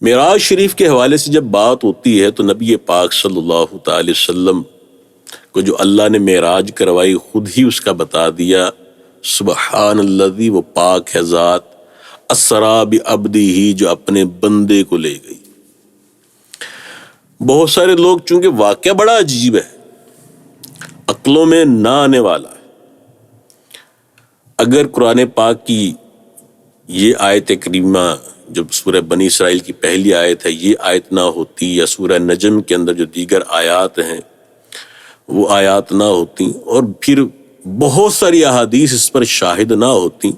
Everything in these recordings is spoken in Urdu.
معراج شریف کے حوالے سے جب بات ہوتی ہے تو نبی پاک صلی اللہ تعالی وسلم کو جو اللہ نے معراج کروائی خود ہی اس کا بتا دیا، سبحان الذی، وہ پاک ہے ذات، اسریٰ بعبدہ، جو اپنے بندے کو لے گئی۔ بہت سارے لوگ، چونکہ واقعہ بڑا عجیب ہے، عقلوں میں نہ آنے والا ہے، اگر قرآن پاک کی یہ آیت کریمہ جب سورہ بنی اسرائیل کی پہلی آیت ہے یہ آیت نہ ہوتی، یا سورہ نجم کے اندر جو دیگر آیات ہیں وہ آیات نہ ہوتی، اور پھر بہت ساری احادیث اس پر شاہد نہ ہوتی،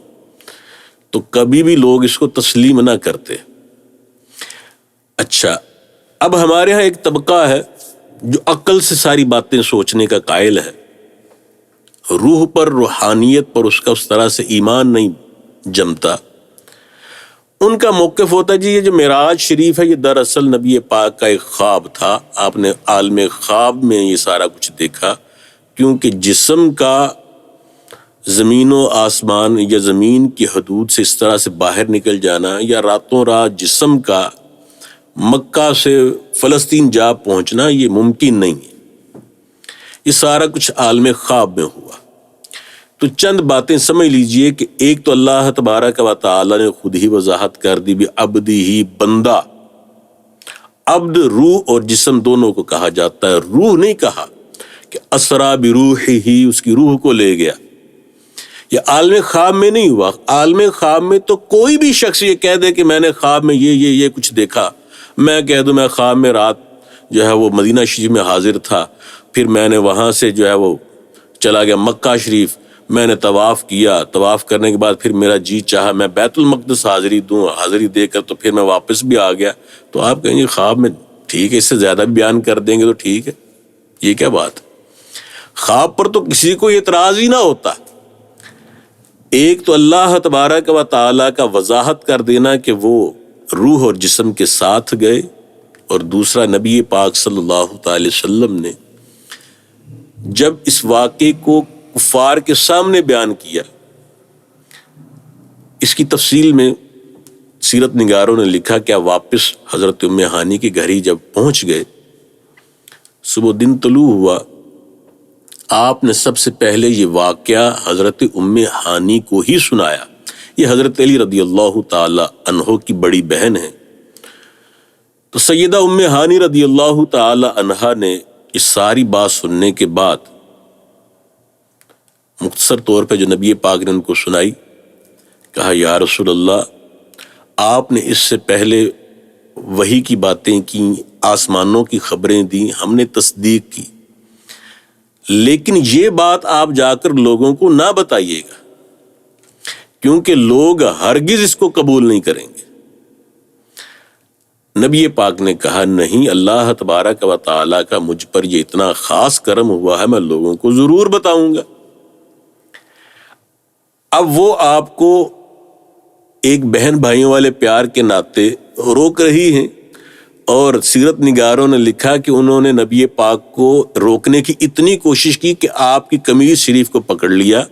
تو کبھی بھی لوگ اس کو تسلیم نہ کرتے۔ اچھا، اب ہمارے ہاں ایک طبقہ ہے جو عقل سے ساری باتیں سوچنے کا قائل ہے، روح پر، روحانیت پر اس کا اس طرح سے ایمان نہیں جمتا۔ ان کا موقف ہوتا ہے جی یہ جو معراج شریف ہے یہ دراصل نبی پاک کا ایک خواب تھا، آپ نے عالم خواب میں یہ سارا کچھ دیکھا، کیونکہ جسم کا زمین و آسمان یا زمین کی حدود سے اس طرح سے باہر نکل جانا، یا راتوں رات جسم کا مکہ سے فلسطین جا پہنچنا، یہ ممکن نہیں ہے، یہ سارا کچھ عالم خواب میں ہوا۔ تو چند باتیں سمجھ لیجئے کہ ایک تو اللہ تبارک و تعالی نے خود ہی وضاحت کر دی، بعبدہ، بندہ، عبد روح اور جسم دونوں کو کہا جاتا ہے، روح نہیں کہا کہ اسریٰ بروحہ، اس کی روح کو لے گیا۔ یہ عالم خواب میں نہیں ہوا، عالم خواب میں تو کوئی بھی شخص یہ کہہ دے کہ میں نے خواب میں یہ کچھ دیکھا، میں کہہ دوں میں خواب میں رات جو ہے وہ مدینہ شریف میں حاضر تھا، پھر میں نے وہاں سے جو ہے وہ چلا گیا مکہ شریف، میں نے طواف کیا، طواف کرنے کے بعد پھر میرا جی چاہا میں بیت المقدس حاضری دوں، حاضری دے کر تو پھر میں واپس بھی آ گیا، تو آپ کہیں گے خواب میں ٹھیک ہے، اس سے زیادہ بھی بیان کر دیں گے تو ٹھیک ہے، یہ کیا بات ہے؟ خواب پر تو کسی کو اعتراض ہی نہ ہوتا۔ ایک تو اللہ تبارک و تعالیٰ کا وضاحت کر دینا کہ وہ روح اور جسم کے ساتھ گئے، اور دوسرا نبی پاک صلی اللہ تعالی وسلم نے جب اس واقعے کو کفار کے سامنے بیان کیا، اس کی تفصیل میں سیرت نگاروں نے لکھا کہ واپس حضرت ام ہانی کے گھر ہی جب پہنچ گئے، صبح دن طلوع ہوا، آپ نے سب سے پہلے یہ واقعہ حضرت ام ہانی کو ہی سنایا۔ یہ حضرت علی رضی اللہ تعالی عنہ کی بڑی بہن ہے، تو سیدہ ام ہانی رضی اللہ تعالی عنہا نے اس ساری بات سننے کے بعد مختصر طور پہ جو نبی پاک نے ان کو سنائی، کہا یا رسول اللہ، آپ نے اس سے پہلے وحی کی باتیں کی، آسمانوں کی خبریں دیں، ہم نے تصدیق کی، لیکن یہ بات آپ جا کر لوگوں کو نہ بتائیے گا، کیونکہ لوگ ہرگز اس کو قبول نہیں کریں گے۔ نبی پاک نے کہا نہیں، اللہ تبارک و تعالیٰ کا مجھ پر یہ اتنا خاص کرم ہوا ہے، میں لوگوں کو ضرور بتاؤں گا۔ اب وہ آپ کو ایک بہن بھائیوں والے پیار کے ناطے روک رہی ہیں، اور سیرت نگاروں نے لکھا کہ انہوں نے نبی پاک کو روکنے کی اتنی کوشش کی کہ آپ کی قمیض شریف کو پکڑ لیا،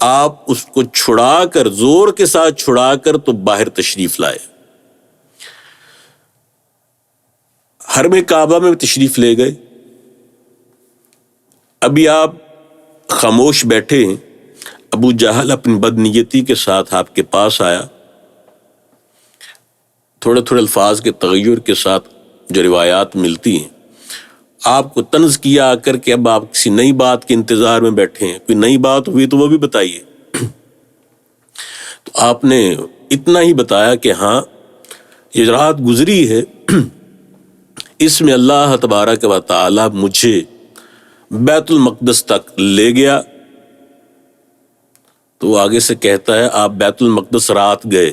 آپ اس کو چھڑا کر، زور کے ساتھ چھڑا کر تو باہر تشریف لائے، حرم کعبہ میں تشریف لے گئے۔ ابھی آپ خاموش بیٹھے ہیں، ابو جہل اپنی بدنیتی کے ساتھ آپ کے پاس آیا، تھوڑے تھوڑے الفاظ کے تغیر کے ساتھ جو روایات ملتی ہیں، آپ کو طنز کیا آ کر کہ اب آپ کسی نئی بات کے انتظار میں بیٹھے ہیں، کوئی نئی بات ہوئی تو وہ بھی بتائیے۔ تو آپ نے اتنا ہی بتایا کہ ہاں یہ رات گزری ہے، اس میں اللہ تبارک و تعالی مجھے بیت المقدس تک لے گیا۔ تو وہ آگے سے کہتا ہے آپ بیت المقدس رات گئے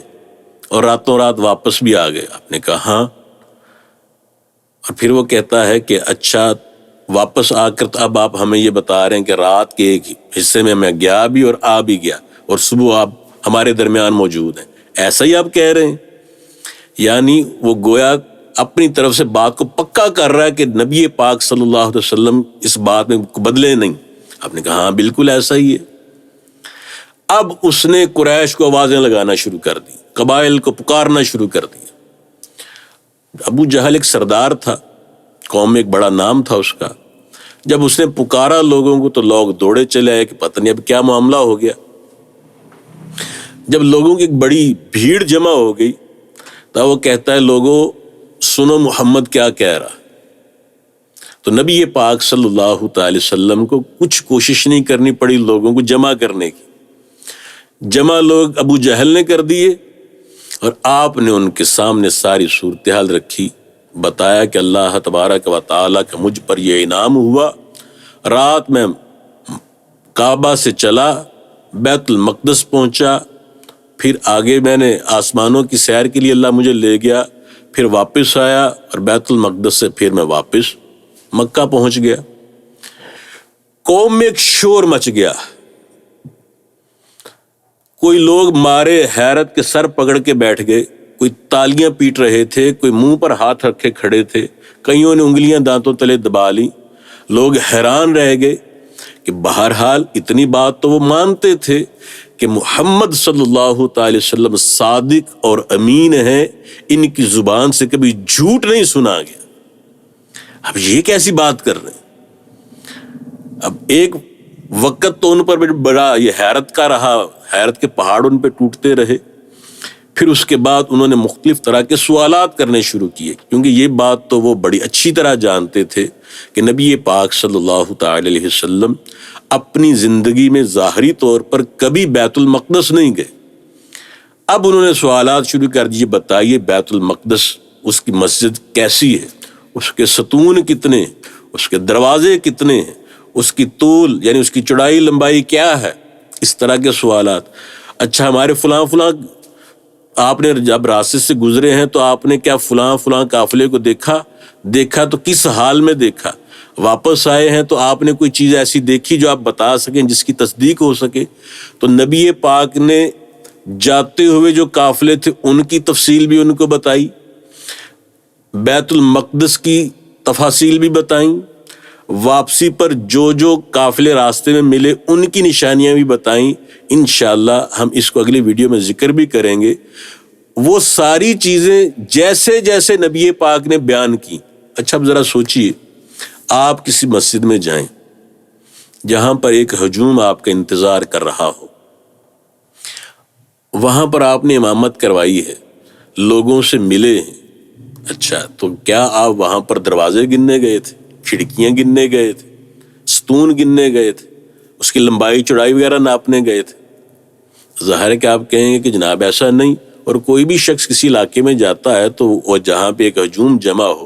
اور راتوں رات واپس بھی آ گئے؟ آپ نے کہا ہاں۔ اور پھر وہ کہتا ہے کہ اچھا، واپس آ کر تو اب آپ ہمیں یہ بتا رہے ہیں کہ رات کے ایک حصے میں گیا بھی اور آ بھی گیا، اور صبح آپ ہمارے درمیان موجود ہیں، ایسا ہی آپ کہہ رہے ہیں؟ یعنی وہ گویا اپنی طرف سے بات کو پکا کر رہا ہے کہ نبی پاک صلی اللہ علیہ وسلم اس بات میں بدلے نہیں۔ آپ نے کہا ہاں بالکل ایسا ہی ہے۔ اب اس نے قریش کو آوازیں لگانا شروع کر دی، قبائل کو پکارنا شروع کر دیا، ابو جہل ایک سردار تھا، قوم میں ایک بڑا نام تھا اس کا. جب اس نے پکارا لوگوں کو تو لوگ دوڑے چلے آئے کہ پتہ نہیں اب کیا معاملہ ہو گیا. جب لوگوں کی ایک بڑی بھیڑ جمع ہو گئی تو وہ کہتا ہے لوگوں سنو محمد کیا کہہ رہا. تو نبی پاک صلی اللہ تعالی وسلم کو کچھ کوشش نہیں کرنی پڑی لوگوں کو جمع کرنے کی. جمع لوگ ابو جہل نے کر دیے اور آپ نے ان کے سامنے ساری صورتحال رکھی، بتایا کہ اللہ تبارک و تعالیٰ کا مجھ پر یہ انعام ہوا. رات میں کعبہ سے چلا، بیت المقدس پہنچا، پھر آگے میں نے آسمانوں کی سیر کے لیے اللہ مجھے لے گیا، پھر واپس آیا اور بیت المقدس سے پھر میں واپس مکہ پہنچ گیا. قوم میں ایک شور مچ گیا، کوئی لوگ مارے حیرت کے سر پکڑ کے بیٹھ گئے، کوئی تالیاں پیٹ رہے تھے، کوئی منہ پر ہاتھ رکھے کھڑے تھے، کئیوں نے انگلیاں دانتوں تلے دبا لی. لوگ حیران رہ گئے کہ بہرحال اتنی بات تو وہ مانتے تھے کہ محمد صلی اللہ تعالی وسلم صادق اور امین ہیں، ان کی زبان سے کبھی جھوٹ نہیں سنا گیا. اب یہ کیسی بات کر رہے ہیں؟ اب ایک وقت تو ان پر بڑا یہ حیرت کا رہا، حیرت کے پہاڑ ان پہ ٹوٹتے رہے. پھر اس کے بعد انہوں نے مختلف طرح کے سوالات کرنے شروع کیے، کیونکہ یہ بات تو وہ بڑی اچھی طرح جانتے تھے کہ نبی پاک صلی اللہ تعالی علیہ وسلم اپنی زندگی میں ظاہری طور پر کبھی بیت المقدس نہیں گئے. اب انہوں نے سوالات شروع کر دیے، بتائیے بیت المقدس اس کی مسجد کیسی ہے، اس کے ستون کتنے ہیں، اس کے دروازے کتنے ہیں، اس کی طول یعنی اس کی چوڑائی لمبائی کیا ہے، اس طرح کے سوالات. اچھا ہمارے فلاں فلاں آپ نے جب راستے سے گزرے ہیں تو آپ نے کیا فلاں فلاں قافلے کو دیکھا تو کس حال میں دیکھا، واپس آئے ہیں تو آپ نے کوئی چیز ایسی دیکھی جو آپ بتا سکیں جس کی تصدیق ہو سکے. تو نبی پاک نے جاتے ہوئے جو قافلے تھے ان کی تفصیل بھی ان کو بتائی، بیت المقدس کی تفاصیل بھی بتائیں، واپسی پر جو قافلے راستے میں ملے ان کی نشانیاں بھی بتائیں. انشاءاللہ ہم اس کو اگلی ویڈیو میں ذکر بھی کریں گے. وہ ساری چیزیں جیسے جیسے نبی پاک نے بیان کی. اچھا اب ذرا سوچئے، آپ کسی مسجد میں جائیں جہاں پر ایک ہجوم آپ کا انتظار کر رہا ہو، وہاں پر آپ نے امامت کروائی ہے، لوگوں سے ملے ہیں. اچھا تو کیا آپ وہاں پر دروازے گننے گئے تھے، کھڑکیاں گننے گئے تھے، ستون گننے گئے تھے، اس کی لمبائی چوڑائی وغیرہ ناپنے گئے تھے؟ ظاہر ہے کہ آپ کہیں گے کہ جناب ایسا نہیں. اور کوئی بھی شخص کسی علاقے میں جاتا ہے تو وہ جہاں پہ ایک ہجوم جمع ہو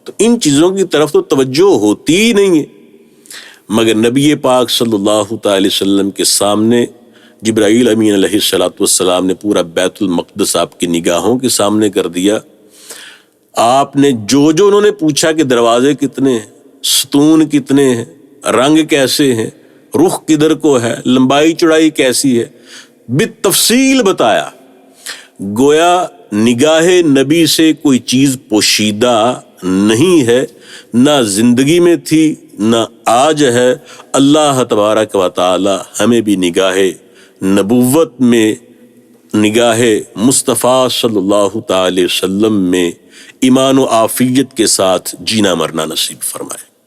تو ان چیزوں کی طرف تو توجہ ہوتی ہی نہیں ہے. مگر نبی پاک صلی اللہ تعالی وسلم کے سامنے جبرائیل امین علیہ الصلوۃ والسلام نے پورا بیت المقدس آپ کی نگاہوں کے سامنے کر دیا. آپ نے جو انہوں نے پوچھا کہ دروازے کتنے ہیں، ستون کتنے ہیں، رنگ کیسے ہیں، رخ کدھر کو ہے، لمبائی چوڑائی کیسی ہے، بالتفصیل بتایا. گویا نگاہ نبی سے کوئی چیز پوشیدہ نہیں ہے، نہ زندگی میں تھی نہ آج ہے. اللہ تبارک و تعالی ہمیں بھی نگاہ نبوت میں، نگاہ مصطفیٰ صلی اللہ تعالی وسلم میں ایمان و عافیت کے ساتھ جینا مرنا نصیب فرمائے.